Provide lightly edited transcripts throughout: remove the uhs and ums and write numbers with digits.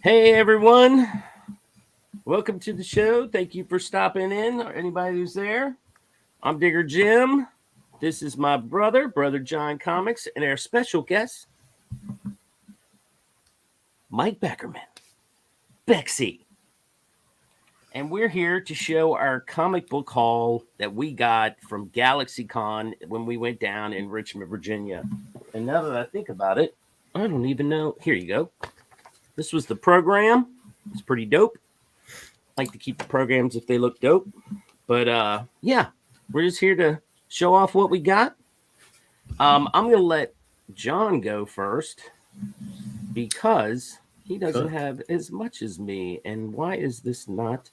Hey everyone, welcome to the show. Thank you for stopping in, or anybody who's there. I'm Digger Jim. This is my brother John Comics, and our special guest, Mike Beckerman, Bexy. And we're here to show our comic book haul that we got from GalaxyCon when we went down in Richmond, Virginia. And now that I think about it, I don't even know. Here you go. This was the program. It's pretty dope. Like to keep the programs if they look dope. But yeah, we're just here to show off what we got. I'm gonna let John go first because he doesn't have as much as me. And why is this not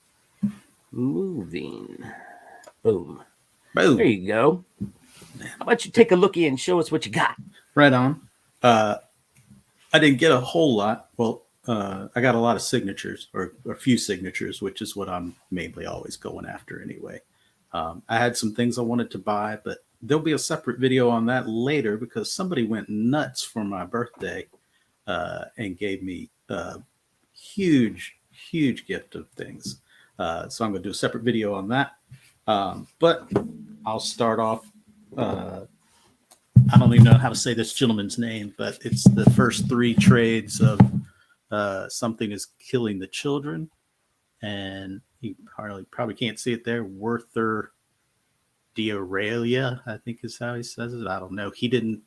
moving? Boom. Boom. There you go. How about you take a lookie and show us what you got? Right on. I didn't get a whole lot. Well, I got a lot of signatures, or a few signatures, which is what I'm mainly always going after anyway. I had some things I wanted to buy, but there'll be a separate video on that later because somebody went nuts for my birthday and gave me a huge gift of things. So I'm going to do a separate video on that. But I'll start off. I don't even know how to say this gentleman's name, but it's the first three trades of Something is Killing the Children. And you probably can't see it there. Werther Dioralia, I think is how he says it. I don't know. He didn't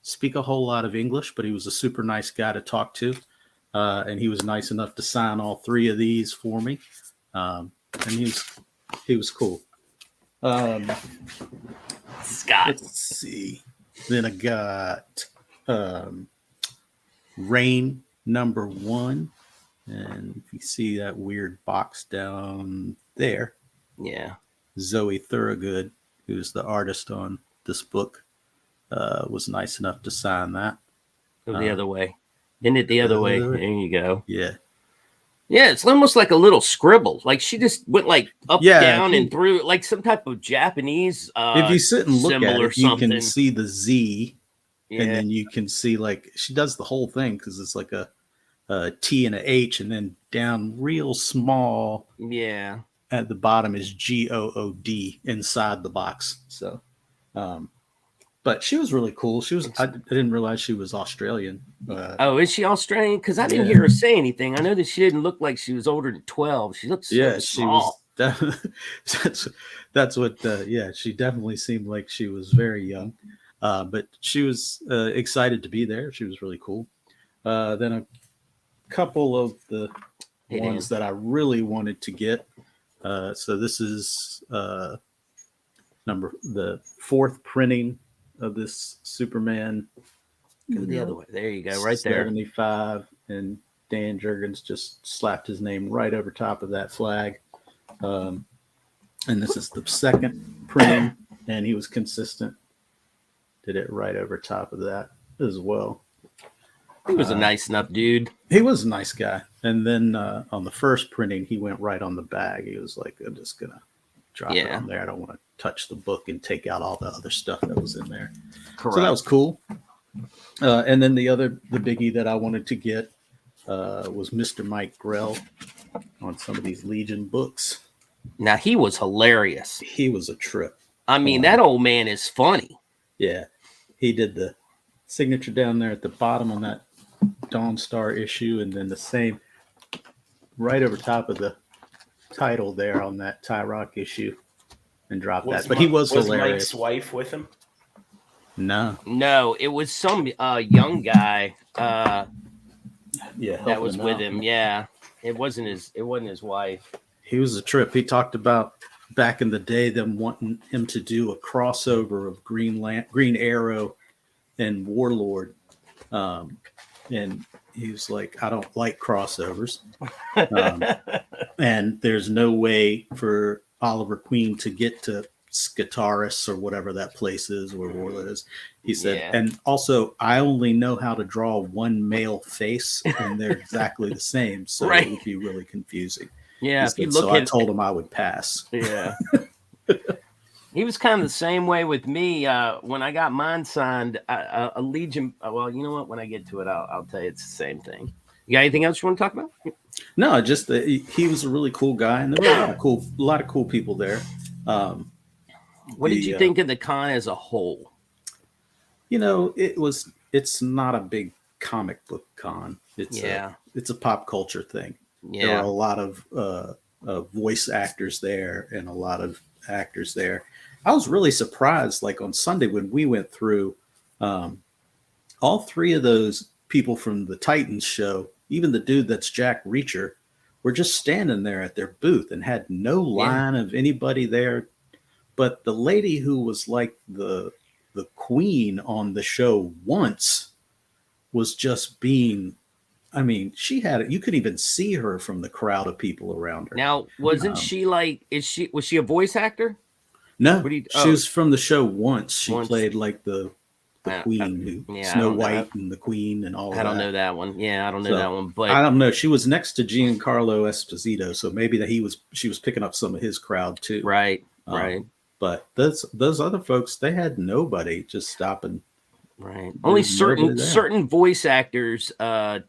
speak a whole lot of English, but he was a super nice guy to talk to. And he was nice enough to sign all three of these for me. And he was cool. Scott. Let's see. Then I got Rain #1. And if you see that weird box down there. Yeah. Zoe Thorogood, who's the artist on this book, was nice enough to sign that. Go the other way. Isn't it the other way? There you go. Yeah. Yeah, it's almost like a little scribble. Like she just went like up, down, and through like some type of Japanese if you sit and look at it, you can something. see the Z, Yeah. and then you can see like she does the whole thing because it's like a T and a H, and then down real small. Yeah. At the bottom is GOOD inside the box. So, but she was really cool. I didn't realize she was Australian. Oh, is she Australian? Because I didn't hear her say anything. I know that she didn't look like she was older than 12. She looks so small. That's what. She definitely seemed like she was very young. But she was excited to be there. She was really cool. Then a couple of the ones that I really wanted to get. So this is the fourth printing of this Superman. Go the other way. There you go, right there. 75, and Dan Jurgens just slapped his name right over top of that flag. And this is the second printing, and he was consistent. Did it right over top of that as well. He was a nice enough dude. He was a nice guy. And then on the first printing, he went right on the bag. He was like, I'm just going to drop it on there. I don't want to touch the book and take out all the other stuff that was in there. Correct. So that was cool. And then the biggie that I wanted to get was Mr. Mike Grell on some of these Legion books. Now, he was hilarious. He was a trip. I mean, that old man is funny. Yeah. He did the signature down there at the bottom on that Dawn Star issue, and then the same right over top of the title there on that Ty Rock issue, and dropped that. But he was hilarious. Mike's wife with him? No, it was some young guy. That was with him. Yeah, it wasn't his wife. He was a trip. He talked about back in the day them wanting him to do a crossover of Green Arrow and Warlord. And he was like, I don't like crossovers. And there's no way for Oliver Queen to get to Skitaris or whatever that place is where Warlord is. He said, and also I only know how to draw one male face, and they're exactly the same. So it would be really confusing. Yeah. I told him I would pass. Yeah. He was kind of the same way with me when I got mine signed. A Legion. Well, you know what? When I get to it, I'll tell you it's the same thing. You got anything else you want to talk about? No, just that he was a really cool guy, and there were a lot of cool people there. What did you think of the con as a whole? It's not a big comic book con. It's a pop culture thing. Yeah. There are a lot of voice actors there and a lot of actors there. I was really surprised, like on Sunday when we went through, all three of those people from the Titans show, even the dude that's Jack Reacher, were just standing there at their booth and had no line of anybody there. But the lady who was like the queen on the show once was just being, I mean, you could even see her from the crowd of people around her. Now, wasn't she like, was she a voice actor? No, she was from the show once. She played like the queen, Snow White and the queen and all that. I don't know that one. Yeah, I don't know that one. But I don't know. She was next to Giancarlo Esposito, so maybe she was picking up some of his crowd too. Right, right. But those other folks, they had nobody just stopping. Right. Only certain voice actors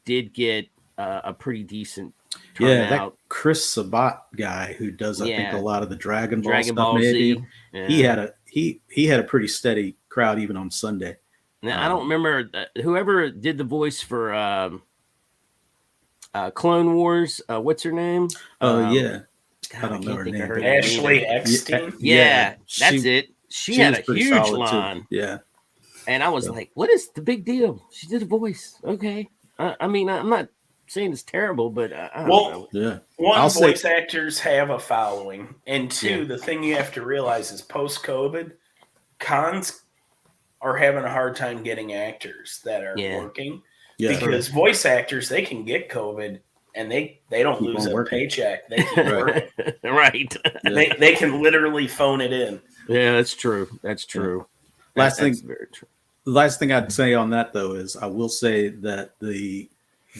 did get a pretty decent turnout. Yeah, that Chris Sabat guy who does I think a lot of the Dragon Ball stuff. Maybe he had a pretty steady crowd even on Sunday. Now I don't remember whoever did the voice for Clone Wars. What's her name? Oh yeah. God, I don't know her name. Ashley Eckstein. Yeah, that's it. She had a huge line. Too. Yeah. And I was like, what is the big deal? She did a voice. Okay. I mean, I'm not saying it's terrible, but I don't know. Yeah. One, voice actors have a following. And two, the thing you have to realize is post-COVID, cons are having a hard time getting actors that are working. Yeah. Because voice actors, they can get COVID and they don't lose a paycheck. They keep working. Right. They can literally phone it in. Yeah, that's true. That's true. That's very true. The last thing I'd say on that though is I will say that the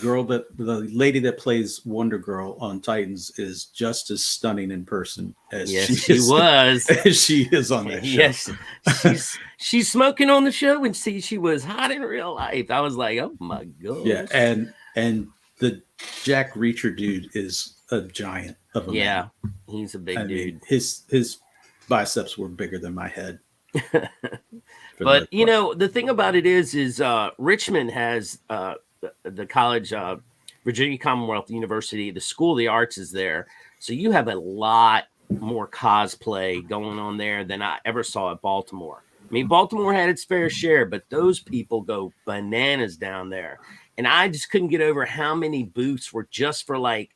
lady that plays Wonder Girl on Titans is just as stunning in person as she is on that show. Yes, she's smoking on the show, and she was hot in real life. I was like, oh my god. Yeah, and the Jack Reacher dude is a giant of a man. Yeah, he's a big dude. Mean, his biceps were bigger than my head. But the thing about it is Richmond has the college, Virginia Commonwealth University, the School of the Arts is there. So you have a lot more cosplay going on there than I ever saw at Baltimore. I mean, Baltimore had its fair share, but those people go bananas down there. And I just couldn't get over how many booths were just for like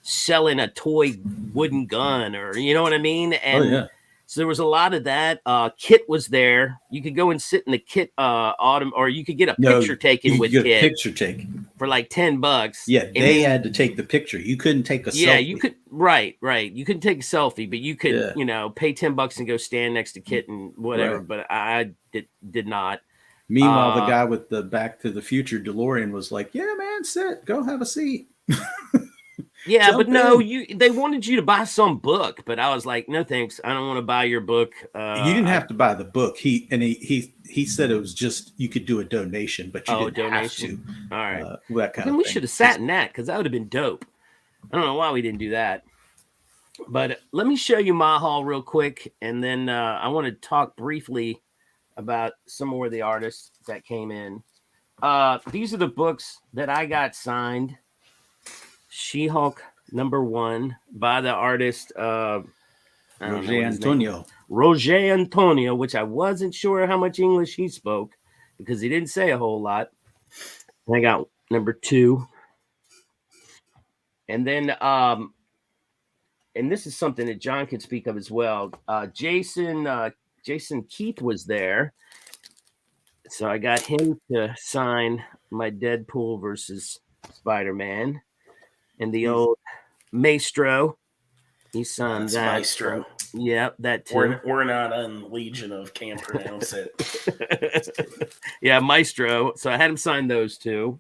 selling a toy wooden gun or, you know what I mean? And so there was a lot of that. Kit was there. You could go and sit in the Kit autumn, or you could get a picture taken with Kit. Picture taken for like $10. Yeah, they had to take the picture. You couldn't take a selfie. Yeah, you could. Right. You couldn't take a selfie, but you could, pay $10 and go stand next to Kit and whatever. Right. But I did not. Meanwhile, the guy with the Back to the Future DeLorean was like, "Yeah, man, sit, go have a seat." Yeah, but no, they wanted you to buy some book, but I was like, no thanks, I don't want to buy your book. You didn't have to buy the book. He said it was just you could do a donation, but you didn't have to. All right, that kind of thing. We should have sat in that because that would have been dope. I don't know why we didn't do that. But let me show you my haul real quick, and then I want to talk briefly about some more of the artists that came in. These are the books that I got signed. She-Hulk #1 by the artist Roger Antonio. Roger Antonio, which I wasn't sure how much English he spoke because he didn't say a whole lot. And I got #2. And then and this is something that John can speak of as well. Jason Keith was there. So I got him to sign my Deadpool versus Spider-Man. And the old Maestro, he signed that. Maestro. Yeah, that too. We're not on Legion of Can't Pronounce It. Yeah, Maestro. So I had him sign those two.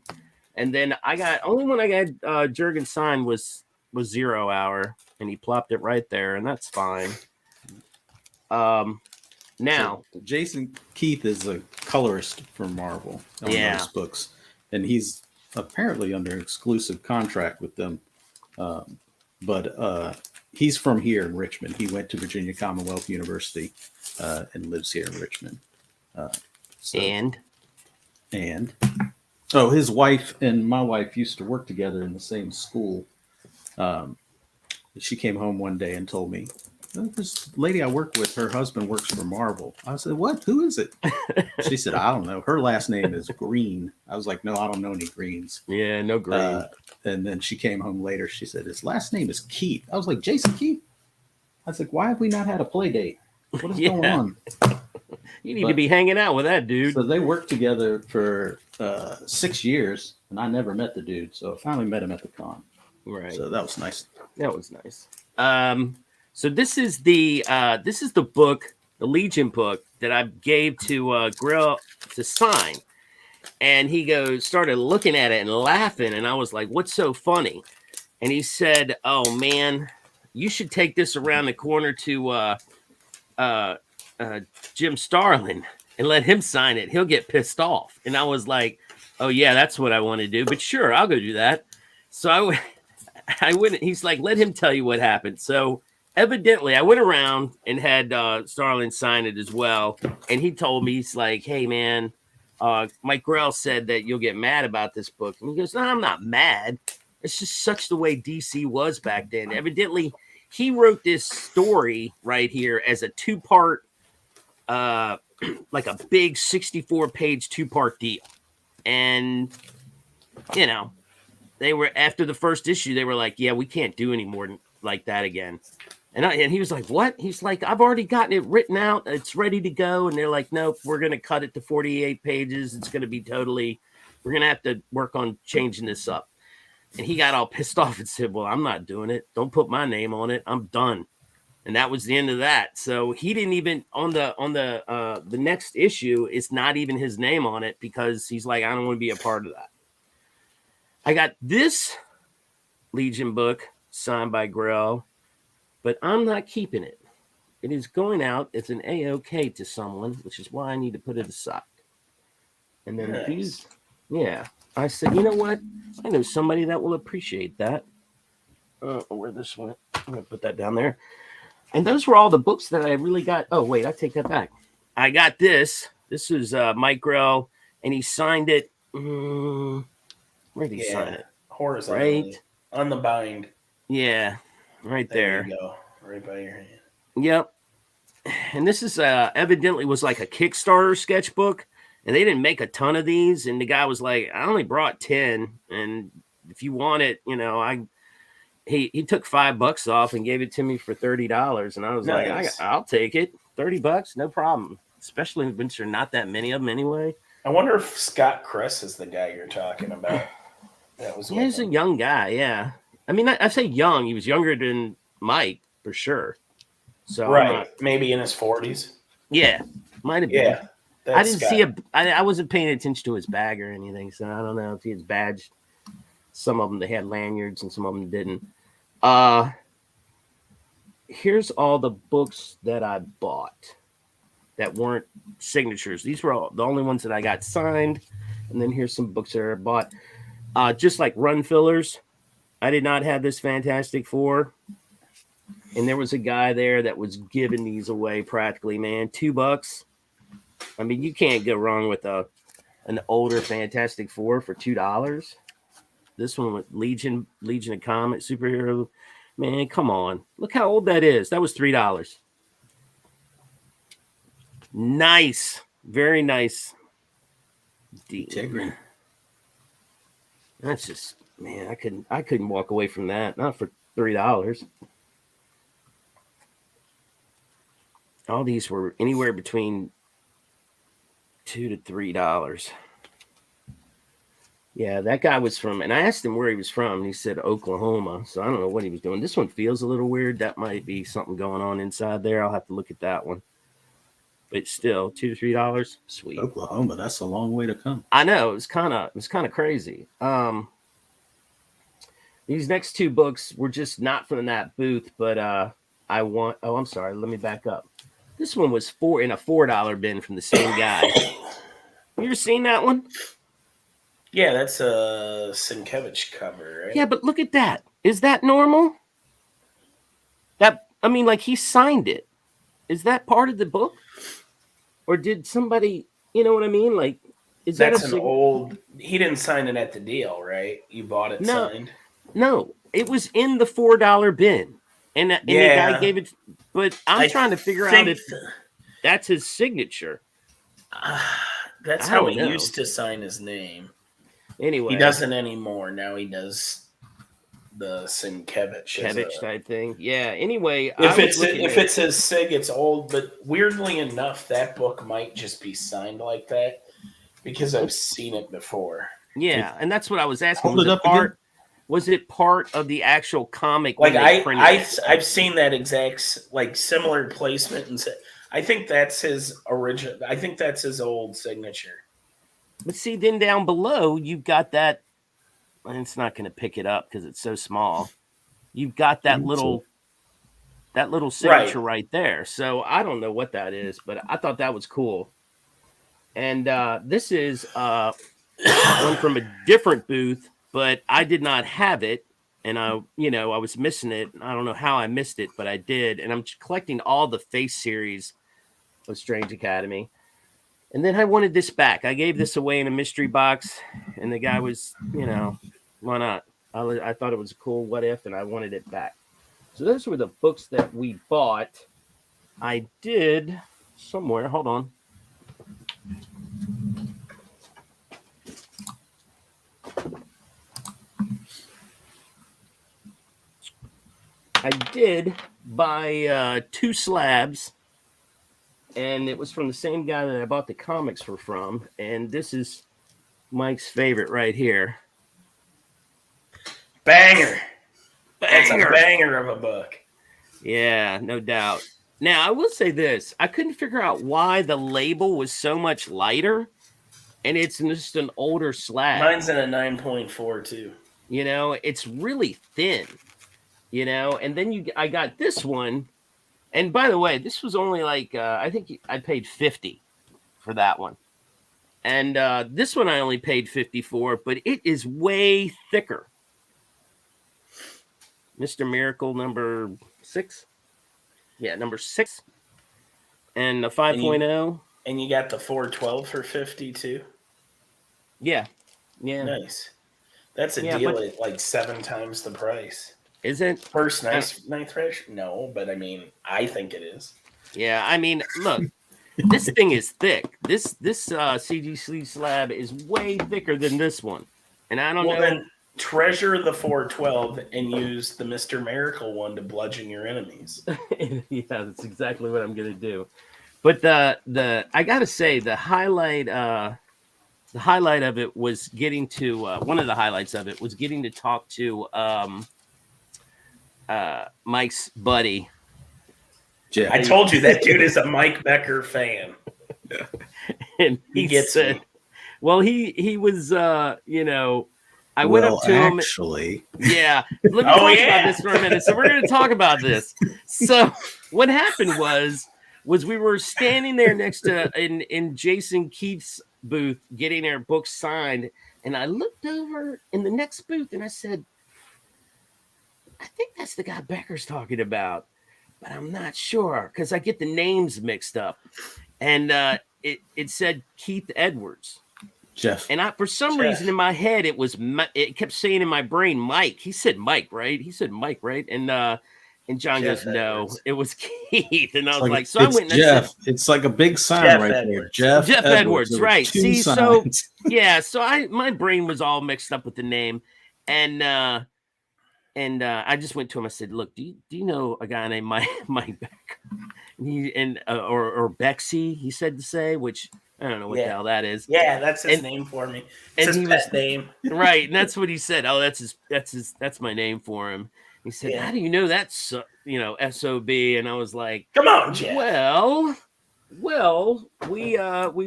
And then only one I got Jurgen signed was 0 Hour, and he plopped it right there, and that's fine. Now, Jason Keith is a colorist for Marvel on those books, and he's apparently under exclusive contract with them. But he's from here in Richmond. He went to Virginia Commonwealth University and lives here in Richmond. So, And oh, his wife and my wife used to work together in the same school. She came home one day and told me, this lady I work with, her husband works for Marvel. I said, what? Who is it? She said, I don't know. Her last name is Green. I was like, no, I don't know any Greens. yeah, no Green. And then she came home later. She said, his last name is Keith. I was like, Jason Keith? I was like, why have we not had a play date? What is going on? You need to be hanging out with that dude. So they worked together for 6 years, and I never met the dude. So I finally met him at the con. Right. So that was nice. That was nice. So this is the book, the Legion book that I gave to Grill to sign, and he started looking at it and laughing, and I was like, "What's so funny?" And he said, "Oh man, you should take this around the corner to Jim Starlin and let him sign it. He'll get pissed off." And I was like, "Oh yeah, that's what I want to do. But sure, I'll go do that." So I went. He's like, "Let him tell you what happened." So evidently, I went around and had Starlin sign it as well. And he told me, he's like, "Hey man, Mike Grell said that you'll get mad about this book." And he goes, "No, I'm not mad. It's just such the way DC was back then." Evidently, he wrote this story right here as a 2-part, like a big 64-page 2-part deal. And, you know, they were, after the first issue, they were like, "Yeah, we can't do any more like that again." And he was like, "What?" He's like, "I've already gotten it written out. It's ready to go." And they're like, "Nope, we're going to cut it to 48 pages. It's going to be we're going to have to work on changing this up." And he got all pissed off and said, "Well, I'm not doing it. Don't put my name on it. I'm done." And that was the end of that. So he didn't even on the next issue, it's not even his name on it, because he's like, "I don't want to be a part of that." I got this Legion book signed by Grell, but I'm not keeping it. It is going out as an AOK to someone, which is why I need to put it aside. And then Nice. I said, you know what? I know somebody that will appreciate that. Where this went? I'm going to put that down there. And those were all the books that I really got. Oh, wait, I take that back. I got this. This is Mike Grell, and he signed it. Where did he sign it? Horizontally. Right on the bind. Yeah, right there. You go. Right by your hand. Yep. And this is evidently was like a Kickstarter sketchbook, and they didn't make a ton of these. And the guy was like, "I only brought 10, and if you want it, you know, he took $5 off and gave it to me for $30." And I was Nice. like, I'll take it. $30, no problem. Especially when there are not that many of them anyway. I wonder if Scott Kress is the guy you're talking about. That was he's a young guy. Yeah, I mean, I say young. He was younger than Mike for sure. So right, maybe in his 40s. Yeah, might have been. Yeah, I didn't see I wasn't paying attention to his bag or anything, so I don't know if he was badged. Some of them they had lanyards, and some of them didn't. Here's all the books that I bought that weren't signatures. These were all the only ones that I got signed, and then here's some books that I bought. Just like run fillers, I did not have this Fantastic Four. And there was a guy there that was giving these away practically, man. $2. I mean, you can't go wrong with an older Fantastic Four for $2. This one with Legion of Comet, superhero. Man, come on. Look how old that is. That was $3. Nice. Very nice. Integrity. That's just, man, I couldn't walk away from that. Not for $3. All these were anywhere between $2 to $3. Yeah, that guy was from, and I asked him where he was from, and he said Oklahoma. So I don't know what he was doing. This one feels a little weird. That might be something going on inside there. I'll have to look at that one. But still, $2 to $3, sweet. Oklahoma, that's a long way to come. I know, it was kind of crazy. These next two books were just not from that booth, but I'm sorry, let me back up. This one was in a $4 bin from the same guy. You ever seen that one? Yeah, that's a Sienkiewicz cover, right? Yeah, but look at that. Is that normal? That, I mean, like, he signed it. Is that part of the book? Or did somebody, you know what I mean? Like, is that That's a an old. He didn't sign it at the deal, right? You bought it No, signed. no. It was in the $4 bin. And the guy Yeah, gave it, but I'm I trying to figure out think if that's his signature. that's I how don't he know. used to sign his name. Anyway, He doesn't anymore. Now he does the Sienkiewicz as a. Kevich type thing. Yeah. Anyway, If it's his sig, it's old. But weirdly enough, that book might just be signed like that because I've seen it before. Yeah, and that's what I was asking. Hold it up again. Was it part of the actual comic? Like when they printed it? I've seen that exact like similar placement, and I think that's his original. I think that's his old signature. But see, then down below, you've got that, and it's not going to pick it up because it's so small. You've got that little signature right there. So I don't know what that is, but I thought that was cool. And this is one from a different booth, but I did not have it. And I was missing it. I don't know how I missed it, but I did. And I'm collecting all the Face series of Strange Academy. And then I wanted this back. I gave this away in a mystery box, and the guy was, why not? I thought it was a cool what if, and I wanted it back. So those were the books that we bought. I did somewhere. Hold on. I did buy 2 slabs, and it was from the same guy that I bought the comics from. And this is Mike's favorite right here. Banger. That's a banger of a book. Yeah, no doubt. Now, I will say this. I couldn't figure out why the label was so much lighter, and it's just an older slab. Mine's in a 9.4 too. It's really thin, and then I got this one. And by the way, this was only like, I think I paid $50 for that one. And this one I only paid $50 for, but it is way thicker. Mr. Miracle number 6. Yeah, number 6. And the 5.0. And you got the 412 for $50 too? Yeah. Yeah. Nice. That's a deal at like 7 times the price. Is it? First ninth fresh? No, but I mean, I think it is. Yeah, I mean, look, this thing is thick. This CGC slab is way thicker than this one. And I don't know. Then treasure the 412 and use the Mr. Miracle one to bludgeon your enemies. Yeah, that's exactly what I'm gonna do. But I gotta say the highlight of it was getting to one of the highlights of it was getting to talk to Mike's buddy. Jeff. I told you that dude is a Mike Becker fan. And he gets it. Well, he was I went up to him. Actually, yeah. Let me talk about this for a minute. So we're going to talk about this. So what happened was we were standing there next to in Jason Keith's booth getting our books signed, and I looked over in the next booth and I said, I think that's the guy Becker's talking about, but I'm not sure because I get the names mixed up. And it said Keith Edwards. Jeff. And for some reason in my head, it kept saying in my brain, Mike. He said Mike, right? And John Jeff goes, no, Edwards. It was Keith. And I was like, so I went and Jeff. I said, it's like a big sign Jeff right Edwards. there. Jeff Edwards, right. See, signs. so my brain was all mixed up with the name. And I just went to him. I said, look, do you know a guy named Mike Becker? Or Bexy, he said to say, which I don't know what the hell that is. Yeah, that's his name for me. It's his pet name. Right. And that's what he said. Oh, that's my name for him. He said, how do you know that's SOB? And I was like, come on, Jeff. Well, we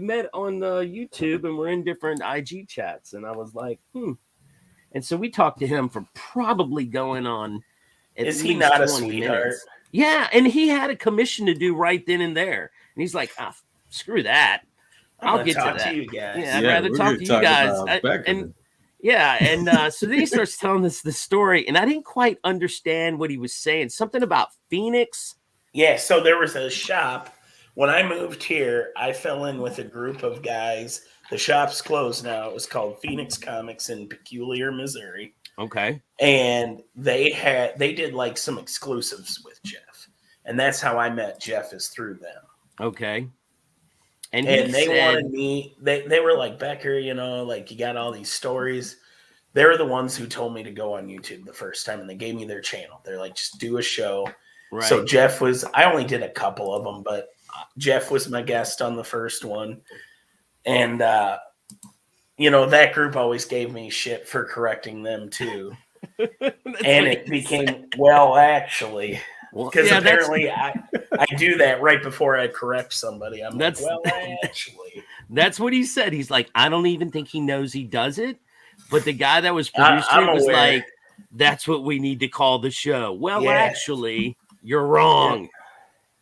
met on YouTube and we're in different IG chats. And I was like, And so we talked to him for probably going on. Is he not a sweetheart? Minutes. Yeah. And he had a commission to do right then and there. And he's like, screw that. I'll get to talk that. to you guys. Yeah, I'd rather we're talk gonna to you talk guys. about Beckerman. So then he starts telling us the story, and I didn't quite understand what he was saying. Something about Phoenix. Yeah, so there was a shop. When I moved here, I fell in with a group of guys. The shop's closed now. It was called Phoenix Comics in Peculiar, Missouri. Okay. And they did like some exclusives with Jeff. And that's how I met Jeff, is through them. Okay. And they wanted me, they were like, Becker, like, you got all these stories. They were the ones who told me to go on YouTube the first time, and they gave me their channel. They're like, just do a show. Right. So I only did a couple of them, but Jeff was my guest on the first one. And, that group always gave me shit for correcting them too. And it became, actually, because apparently I do that right before I correct somebody. I'm like, actually. That's what he said. He's like, I don't even think he knows he does it. But the guy that was producing it was like, that's what we need to call the show. Well, actually, you're wrong. Yeah.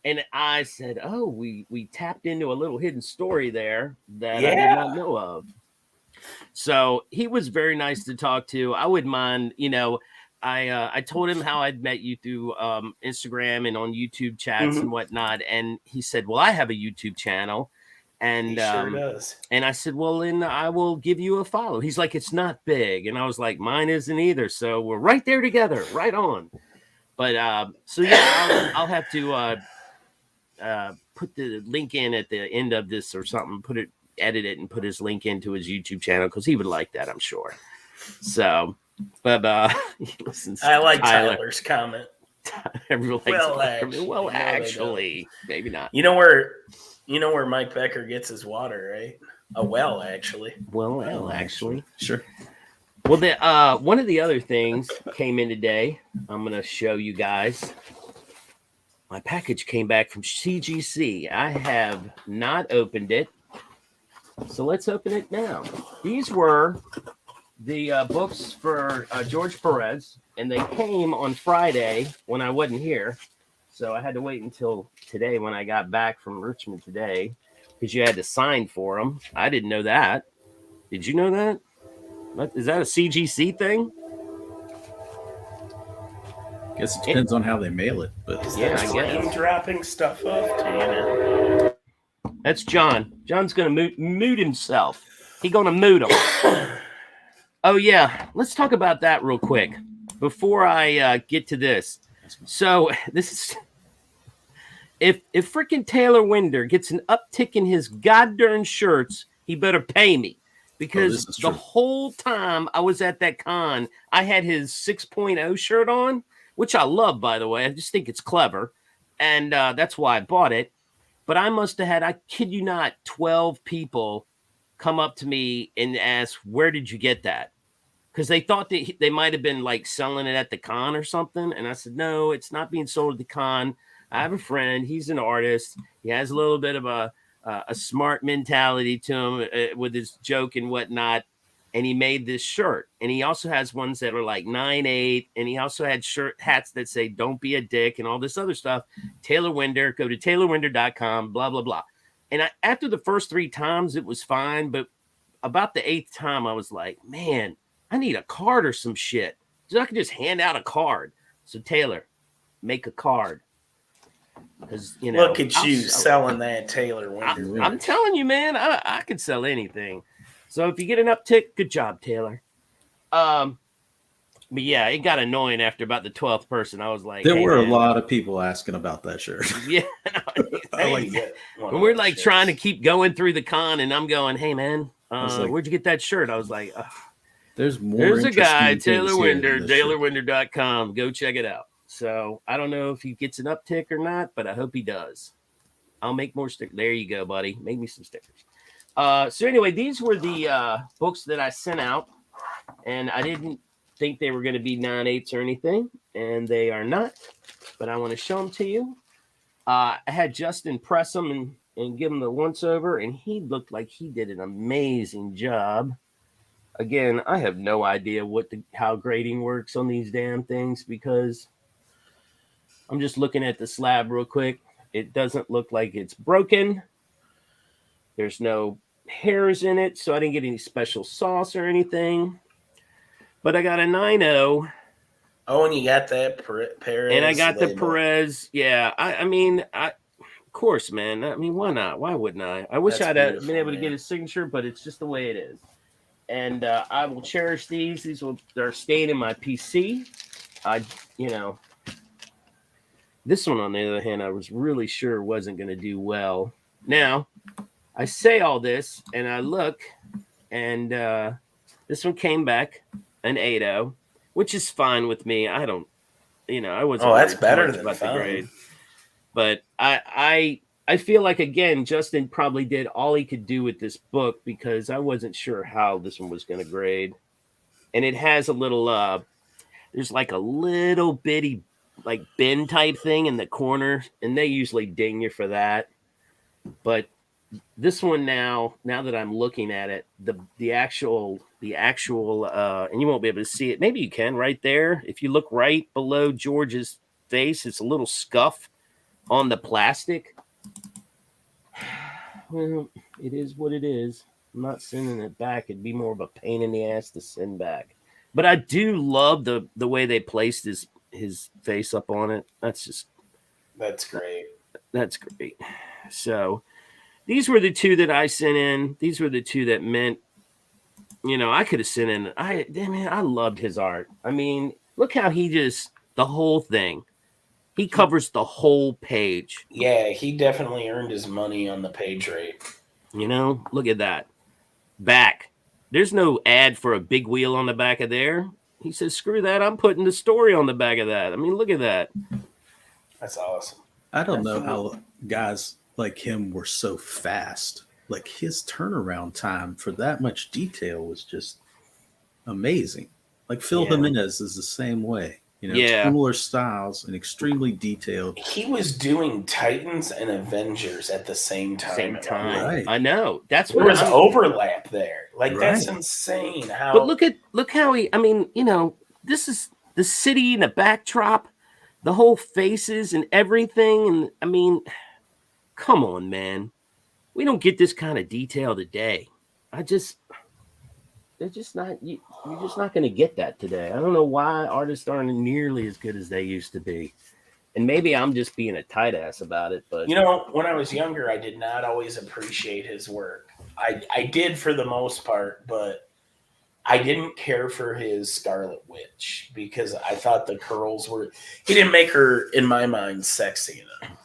And I said, oh, we tapped into a little hidden story there that I did not know of. So he was very nice to talk to. I wouldn't mind, I told him how I'd met you through Instagram and on YouTube chats and whatnot. And he said, well, I have a YouTube channel. And he sure does. And I said, well, then I will give you a follow. He's like, it's not big. And I was like, mine isn't either. So we're right there together, right on. But I'll have to put the link in at the end of this or something, edit it and put his link into his YouTube channel, because he would like that, I'm sure. So, but I like Tyler's comment. Actually, maybe not. You know where Mike Becker gets his water, right? Actually. Actually. Sure. Well, one of the other things came in today. I'm going to show you guys. My package came back from CGC. I have not opened it. So let's open it now. These were the books for George Perez, and they came on Friday when I wasn't here. So I had to wait until today when I got back from Richmond today, because you had to sign for them. I didn't know that. Did you know that? Is that a CGC thing? Guess it depends on how they mail it, but I guess dropping stuff off to you. That's John. John's gonna mute himself. He's gonna mute him. Oh yeah, let's talk about that real quick before I get to this. So this is if freaking Taylor Winder gets an uptick in his goddamn shirts, he better pay me. Because the whole time I was at that con, I had his 6.0 shirt on, which I love, by the way. I just think it's clever. And that's why I bought it. But I must have had, I kid you not, 12 people come up to me and ask, where did you get that? Because they thought that they might have been like selling it at the con or something. And I said, no, it's not being sold at the con. I have a friend. He's an artist. He has a little bit of a smart mentality to him with his joke and whatnot. And he made this shirt. And he also has ones that are like 9/8. And he also had hats that say, don't be a dick, and all this other stuff. Taylor Winder, go to taylorwinder.com, blah, blah, blah. And after the first 3 times, it was fine. But about the 8th time, I was like, man, I need a card or some shit. So I can just hand out a card. So Taylor, make a card. Because look at you selling that Taylor Winder. I'm telling you, man, I could sell anything. So if you get an uptick, good job, Taylor. But yeah, it got annoying after about the 12th person. I was like, there were a lot of people asking about that shirt. Yeah, I like it. And we're like trying to keep going through the con, and I'm going, hey man, where'd you get that shirt? I was like, there's more. There's a guy, Taylor Winder, taylorwinder.com. Go check it out. So I don't know if he gets an uptick or not, but I hope he does. I'll make more stickers. There you go, buddy. Make me some stickers. So anyway, these were the books that I sent out, and I didn't think they were going to be 9/8 or anything, and they are not, but I want to show them to you. I had Justin press them and give them the once over, and he looked like he did an amazing job. Again, I have no idea how grading works on these damn things, because I'm just looking at the slab real quick. It doesn't look like it's broken. There's no hairs in it, so I didn't get any special sauce or anything. But I got a 9.0. Oh, and you got that Perez. And I got label. the Perez. Yeah, I mean, of course, man. I mean, why not? Why wouldn't I? I wish I'd been able to get his signature, but it's just the way it is. And I will cherish these. They're staying in my PC. This one, on the other hand, I was really sure wasn't going to do well. Now, I say all this, and I look, and this one came back an 8.0, which is fine with me. I don't, I wasn't. Oh, that's better than about fine. the grade. But I feel like, again, Justin probably did all he could do with this book because I wasn't sure how this one was going to grade. And it has a little, there's like a little bitty like bin type thing in the corner, and they usually ding you for that. But this one now that I'm looking at it, the actual, and you won't be able to see it. Maybe you can right there. If you look right below George's face, it's a little scuff on the plastic. Well, it is what it is. I'm not sending it back. It'd be more of a pain in the ass to send back. But I do love the way they placed his face up on it. That's great. That's great. So these were the two that I sent in. These were the two that meant, I could have sent in. I loved his art. I mean, look how the whole thing. He covers the whole page. Yeah, he definitely earned his money on the page rate. Look at that. Back. There's no ad for a big wheel on the back of there. He says, screw that. I'm putting the story on the back of that. I mean, look at that. That's awesome. I don't know how guys like him were so fast. Like his turnaround time for that much detail was just amazing. Like Phil Jimenez is the same way. Similar styles and extremely detailed. He was doing Titans and Avengers at the same time. Right. I know. That's there was overlap there. Like that's insane. But look how he. I mean, this is the city and the backdrop, the whole faces and everything. And I mean, come on, man. We don't get this kind of detail today. They're just not. You're just not going to get that today. I don't know why artists aren't nearly as good as they used to be. And maybe I'm just being a tight ass about it. But when I was younger, I did not always appreciate his work. I did for the most part, but I didn't care for his Scarlet Witch because I thought the curls were. He didn't make her, in my mind, sexy enough.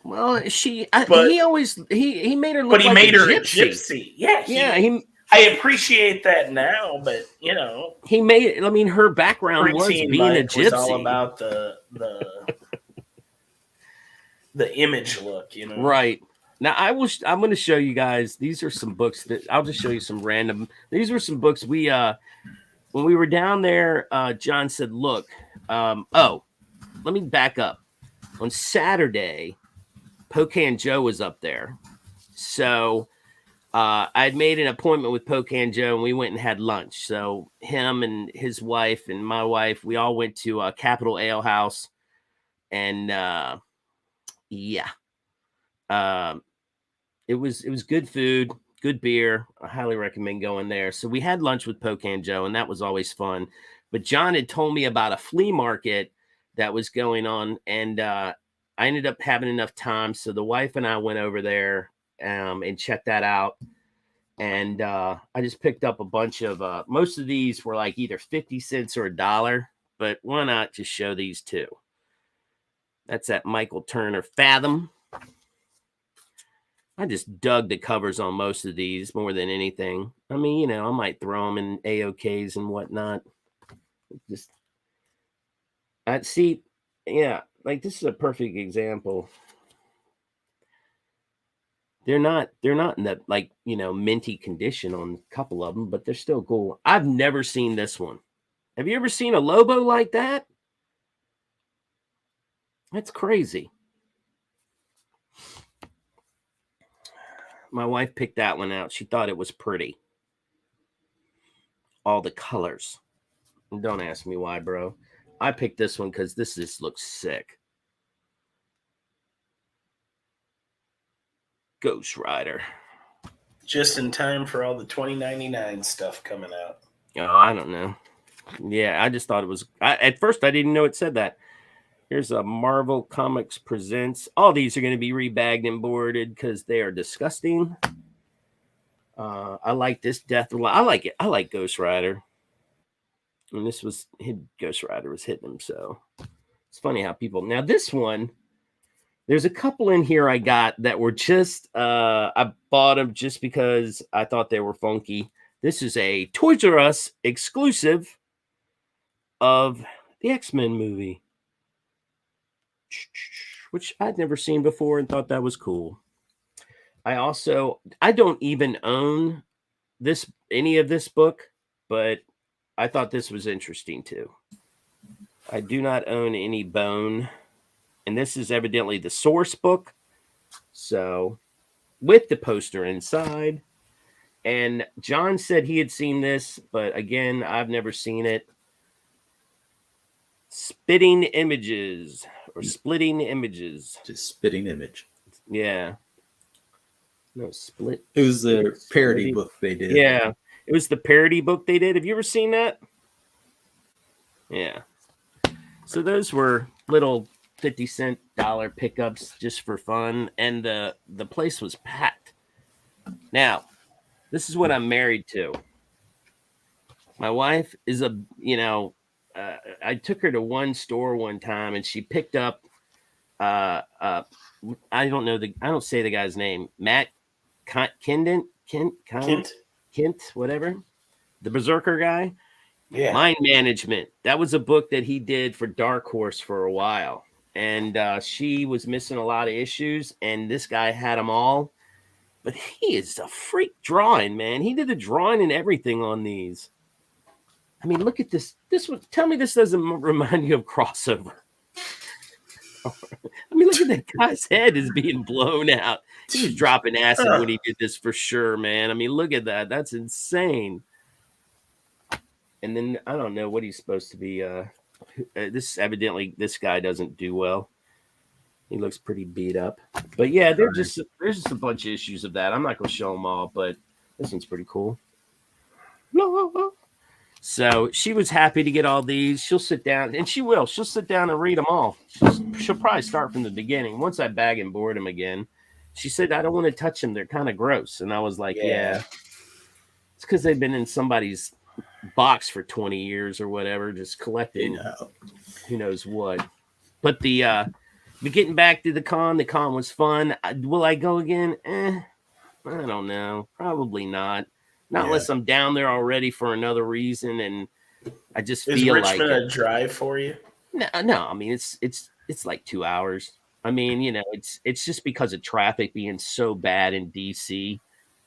Well, he made her look. But he made her a gypsy. Yeah. I appreciate that now, but he made. I mean, her background was being a gypsy. Was all about the image look, Right. Now I'm going to show you guys. These are some books that I'll just show you some random. These were some books we when we were down there. John said, "Look, let me back up. On Saturday, Pocan Joe was up there, so." I'd made an appointment with Pocan Joe, and we went and had lunch. So him and his wife and my wife, we all went to Capitol Ale House, and it was good food, good beer. I highly recommend going there. So we had lunch with Pocan Joe, and that was always fun. But John had told me about a flea market that was going on, and I ended up having enough time, so the wife and I went over there. And check that out. And I just picked up a bunch of most of these were like either 50 cents or $1, but why not just show these two? That's that Michael Turner Fathom. I just dug the covers on most of these more than anything. I mean, I might throw them in AOKs and whatnot. Just I'd see, like this is a perfect example. They're not in that minty condition on a couple of them, but they're still cool. I've never seen this one. Have you ever seen a Lobo like that? That's crazy. My wife picked that one out. She thought it was pretty. All the colors. Don't ask me why, bro. I picked this one because this just looks sick. Ghost Rider. just in time for all the 2099 stuff coming out. Oh, I don't know. Yeah, I just thought it was. At first, I didn't know it said that. Here's a Marvel Comics Presents. All these are going to be rebagged and boarded because they are disgusting. I like this Death. I like it. I like Ghost Rider. And this was Ghost Rider was hitting him. So it's funny how people. Now this one, there's a couple in here I got that were just. I bought them just because I thought they were funky. This is a Toys R Us exclusive of the X-Men movie, which I'd never seen before and thought that was cool. I don't even own any of this book, but I thought this was interesting too. I do not own any Bone, and this is evidently the source book. So, with the poster inside, and John said he had seen this, but again, I've never seen it. Spitting Images or Splitting Images. Just Spitting Image. Yeah. No, Split. It was the parody book they did. Yeah. It was the parody book they did. Have you ever seen that? Yeah. So those were little 50-cent pickups just for fun. And the place was packed. Now, this is what I'm married to. My wife is I took her to one store one time and she picked up I don't say the guy's name. Matt Kent, whatever. The Berserker guy. Yeah. Mind Management. That was a book that he did for Dark Horse for a while. And she was missing a lot of issues, and this guy had them all. But he is a freak drawing, man. He did the drawing and everything on these. I mean, look at this. Tell me this doesn't remind you of Crossover. I mean, look at that guy's head is being blown out. He was dropping acid when he did this for sure, man. I mean, look at that. That's insane. And then I don't know what he's supposed to be. This guy doesn't do well. He looks pretty beat up. But yeah, there's just a bunch of issues of that. I'm not going to show them all, but this one's pretty cool. So she was happy to get all these. She'll sit down, and she will. She'll sit down and read them all. She'll probably start from the beginning. Once I bag and board them again, she said, I don't want to touch them. They're kind of gross. And I was like, yeah. It's because they've been in somebody's box for 20 years or whatever, just collecting who knows what. But getting back to the con was fun. Will I go again? I don't know. Probably not. Not unless I'm down there already for another reason, and I just feel like Richmond a drive for you? No. I mean, it's like 2 hours. I mean, it's just because of traffic being so bad in DC.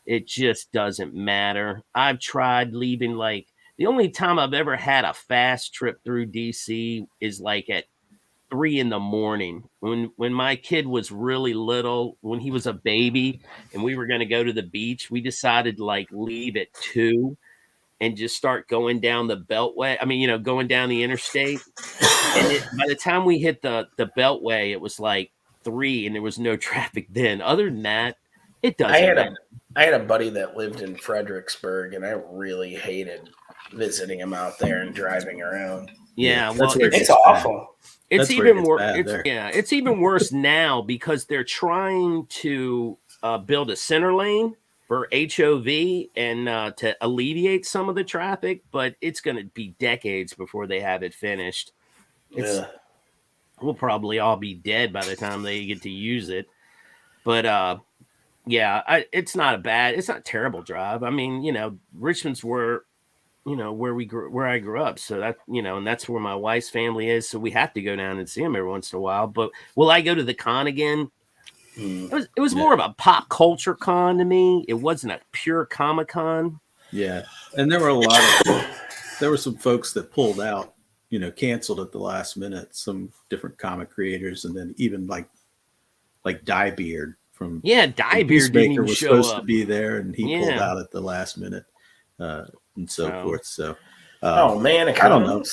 It just doesn't matter. I've tried leaving. Like, the only time I've ever had a fast trip through DC is like at 3 a.m. when my kid was really little, when he was a baby and we were going to go to the beach. We decided to like leave at 2 and just start going down the beltway. I mean, going down the interstate. And by the time we hit the beltway, it was like 3 and there was no traffic then. Other than that, it doesn't matter. I had a buddy that lived in Fredericksburg, and I really hated visiting him out there and driving around. Yeah, well, it's awful. It's even more. It's even worse now because they're trying to build a center lane for HOV and to alleviate some of the traffic, but it's going to be decades before they have it finished. We'll probably all be dead by the time they get to use it. But it's not a terrible drive. I mean, Richmond's where I grew up. So that, and that's where my wife's family is. So we have to go down and see them every once in a while. But will I go to the con again? It was more of a pop culture con to me. It wasn't a pure Comic Con. Yeah. And there were there were some folks that pulled out, canceled at the last minute, some different comic creators. And then even like Diebeard from Diebeard didn't even was show supposed up. to be there, and he pulled out at the last minute. And so forth. So, man, I don't know.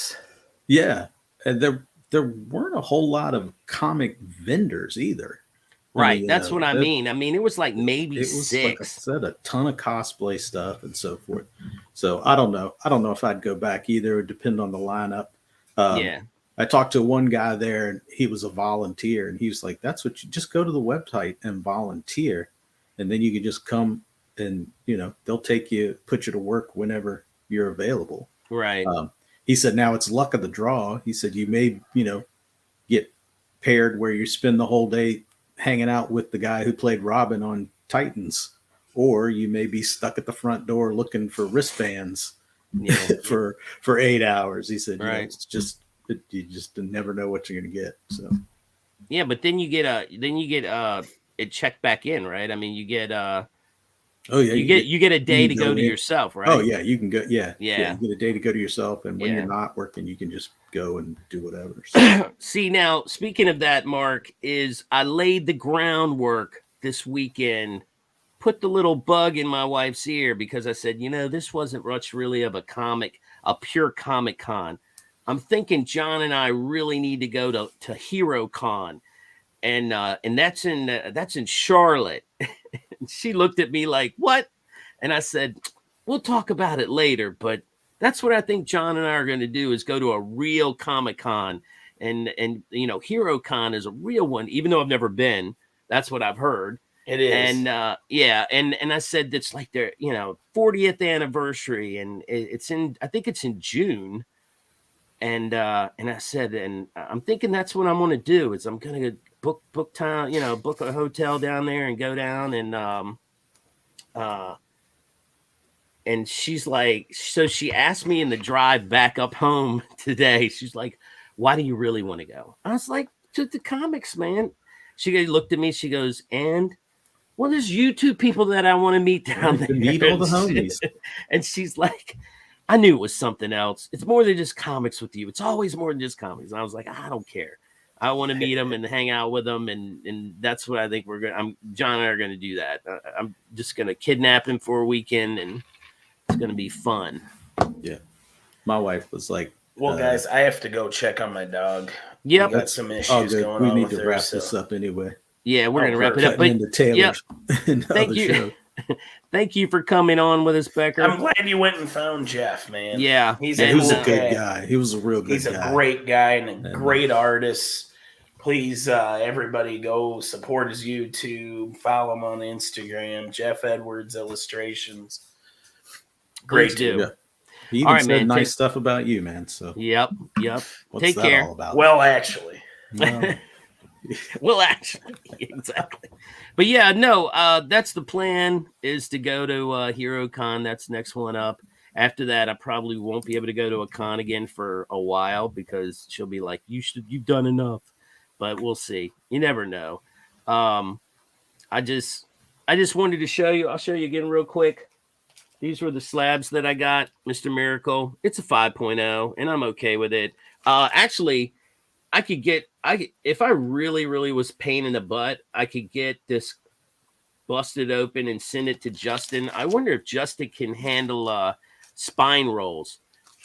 Yeah, and there weren't a whole lot of comic vendors either. Right. That's what I mean. I mean, it was like maybe it was, like I 6. said, a ton of cosplay stuff and so forth. So I don't know. I don't know if I'd go back either. It would depend on the lineup. Yeah. I talked to one guy there, and he was a volunteer, and he was like, "That's what you just go to the website and volunteer, and then you can just come and they'll take you, put you to work whenever you're available." Right. He said, "Now it's luck of the draw." He said, "You may get paired where you spend the whole day hanging out with the guy who played Robin on Titans, or you may be stuck at the front door looking for wristbands for 8 hours." He said, right. It's just you just never know what you're going to get. So yeah, but then you get it checked back in, right? I mean, you get you get a day to go to yourself, right? Oh yeah, you can go. Yeah. Yeah. You get a day to go to yourself, and when you're not working, you can just go and do whatever. So. See, now speaking of that, Mark, is I laid the groundwork this weekend, put the little bug in my wife's ear because I said, this wasn't much really of a pure Comic Con. I'm thinking John and I really need to go to Hero Con, and that's in Charlotte. She looked at me like, what? And I said, we'll talk about it later, but that's what I think John and I are going to do, is go to a real Comic Con, and Hero Con is a real one, even though I've never been. That's what I've heard. It is. And and I said it's like their 40th anniversary, and I think it's in June. And I said, and I'm thinking that's what I'm going to do, is I'm going to book time, book a hotel down there and go down, and she's like, so she asked me in the drive back up home today, she's like, why do you really want to go? I was like, to the comics, man. She looked at me, she goes, and well, there's YouTube people that I want to meet down there. Meet all the homies. And she's like, I knew it was something else. It's more than just comics with you. It's always more than just comics. And I was like, I don't care. I want to meet them and hang out with them. And that's what I think John and I are going to do that. I'm just going to kidnap him for a weekend, and it's going to be fun. Yeah. My wife was like, well, guys, I have to go check on my dog. Yep. We got some issues going on. We need to wrap this up anyway. Yeah, we're going to wrap it up. But thank you. Show. Thank you for coming on with us, Becker. I'm glad you went and found Jeff, man. Yeah. He was a good guy. He was a real good guy. He's a great guy and a great artist. Please, everybody go support his YouTube. Follow him on Instagram. Jeff Edwards Illustrations. Great dude. Yeah. He even said nice stuff about you, man. So Yep. What's Take that care. all about? Well, actually. No. Well, actually, exactly. But yeah, no, that's the plan, is to go to HeroCon. That's the next one up. After that, I probably won't be able to go to a con again for a while, because she'll be like, you've done enough. But we'll see. You never know. I just wanted to show you. I'll show you again real quick. These were the slabs that I got, Mr. Miracle. It's a 5.0, and I'm okay with it. Actually, if I really, really was pain in the butt, I could get this busted open and send it to Justin. I wonder if Justin can handle spine rolls,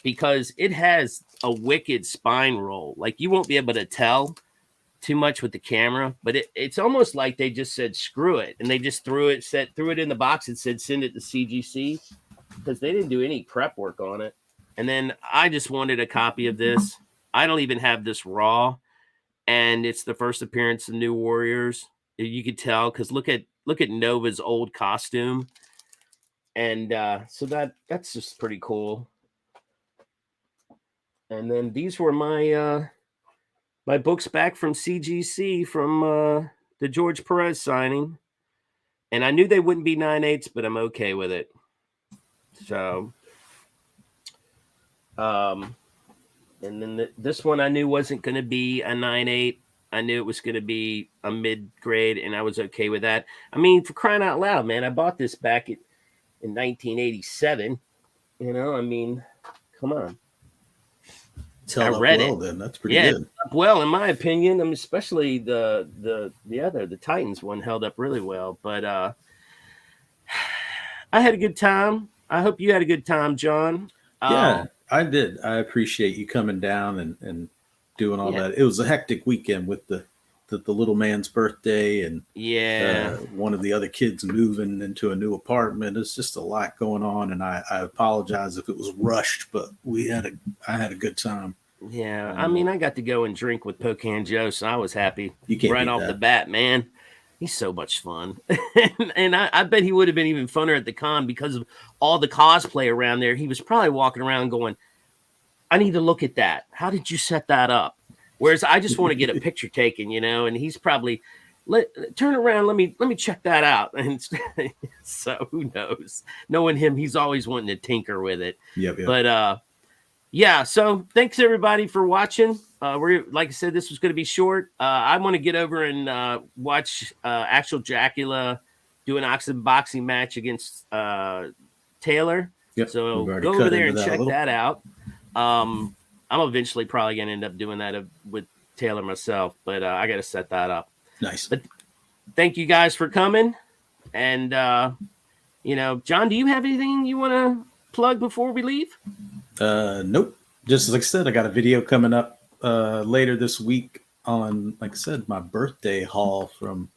because it has a wicked spine roll. Like, you won't be able to tell too much with the camera, but it's almost like they just said, screw it. And they just threw it in the box and said, send it to CGC, because they didn't do any prep work on it. And then I just wanted a copy of this. I don't even have this raw, and it's the first appearance of New Warriors. You could tell, because look at Nova's old costume, and so that's just pretty cool. And then these were my my books back from CGC from the George Perez signing, and I knew they wouldn't be 9/8, but I'm okay with it. So, and then this one I knew wasn't going to be a 9/8. I knew it was going to be a mid-grade, and I was okay with that. I mean, for crying out loud, man, I bought this back in 1987. I mean, come on. I read it. Then that's pretty good. Well, in my opinion, especially the Titans one held up really well. But I had a good time. I hope you had a good time, John. Yeah, I did. I appreciate you coming down and doing all that. It was a hectic weekend with the the little man's birthday, and Yeah. one of the other kids moving into a new apartment. It's just a lot going on, and I apologize if it was rushed, but I had a good time. Yeah, I mean, I got to go and drink with Pocan Joe, so I was happy You can't right beat off that. the bat, man. He's so much fun. And I bet he would have been even funner at the con because of all the cosplay around there. He was probably walking around going, I need to look at that. How did you set that up? Whereas I just want to get a picture taken, and he's probably turn around, let me check that out. And so who knows? Knowing him, he's always wanting to tinker with it. Yep. But yeah, so thanks everybody for watching. We're like I said, this was going to be short. I want to get over and watch actual Dracula do an boxing match against Taylor. Yep. So go over there and check that out. I'm eventually probably going to end up doing that with Taylor myself, but I got to set that up. Nice. But thank you guys for coming. And John, do you have anything you want to plug before we leave? Nope. Just like I said, I got a video coming up later this week on, like I said, my birthday haul from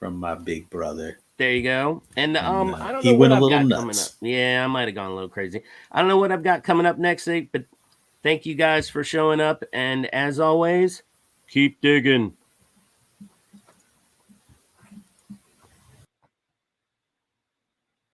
my big brother. There you go. And I don't know. He went what a little I've got nuts. coming up. Yeah, I might have gone a little crazy. I don't know what I've got coming up next week, but thank you guys for showing up. And as always, keep digging.